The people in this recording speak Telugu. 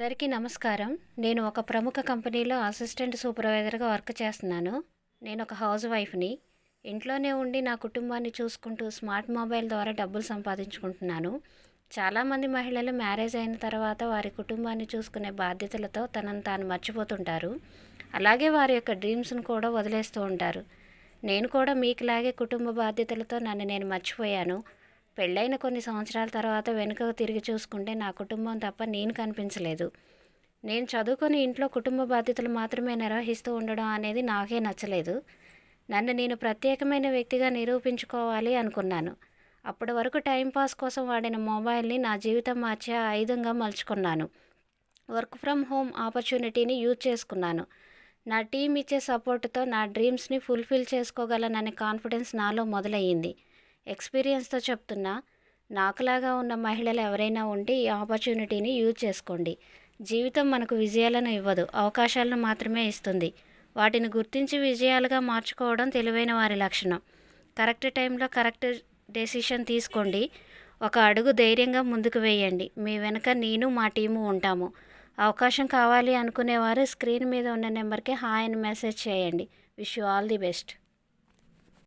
అందరికీ నమస్కారం. నేను ఒక ప్రముఖ కంపెనీలో అసిస్టెంట్ సూపర్వైజర్‌గా వర్క్ చేస్తున్నాను. నేను ఒక హౌస్ వైఫ్‌ని. ఇంట్లోనే ఉండి నా కుటుంబాన్ని చూసుకుంటూ స్మార్ట్ మొబైల్ ద్వారా డబ్బులు సంపాదించుకుంటున్నాను. చాలామంది మహిళలు మ్యారేజ్ అయిన తర్వాత వారి కుటుంబాన్ని చూసుకునే బాధ్యతలతో తనను తాను మర్చిపోతుంటారు. అలాగే వారి యొక్క డ్రీమ్స్‌ను కూడా వదిలేస్తూ ఉంటారు. నేను కూడా మీకులాగే కుటుంబ బాధ్యతలతో నన్ను నేను మర్చిపోయాను. పెళ్ళైన కొన్ని సంవత్సరాల తర్వాత వెనుకకు తిరిగి చూసుకుంటే నా కుటుంబం తప్ప నేను కనిపించలేదు. నేను చదువుకొని ఇంట్లో కుటుంబ బాధ్యతలు మాత్రమే నిర్వహిస్తూ ఉండడం అనేది నాకే నచ్చలేదు. నన్ను నేను ప్రత్యేకమైన వ్యక్తిగా నిరూపించుకోవాలి అనుకున్నాను. అప్పటి వరకు టైంపాస్ కోసం వాడిన మొబైల్ని నా జీవితం మార్చే ఆయుధంగా మలుచుకున్నాను. వర్క్ ఫ్రమ్ హోమ్ ఆపర్చునిటీని యూజ్ చేసుకున్నాను. నా టీం ఇచ్చే సపోర్టుతో నా డ్రీమ్స్ని ఫుల్ఫిల్ చేసుకోగలననే కాన్ఫిడెన్స్ నాలో మొదలయ్యింది. ఎక్స్పీరియన్స్తో చెప్తున్నా, నాకులాగా ఉన్న మహిళలు ఎవరైనా ఉంటే ఈ ఆపర్చునిటీని యూజ్ చేసుకోండి. జీవితం మనకు విజయాలను ఇవ్వదు, అవకాశాలను మాత్రమే ఇస్తుంది. వాటిని గుర్తించి విజయాలుగా మార్చుకోవడం తెలివైన వారి లక్షణం. కరెక్ట్ టైంలో కరెక్ట్ డెసిషన్ తీసుకోండి. ఒక అడుగు ధైర్యంగా ముందుకు వేయండి. మీ వెనుక నేను మా టీము ఉంటాము. అవకాశం కావాలి అనుకునేవారు స్క్రీన్ మీద ఉన్న నెంబర్కి హాయ్ అని మెసేజ్ చేయండి. Wish you all the best.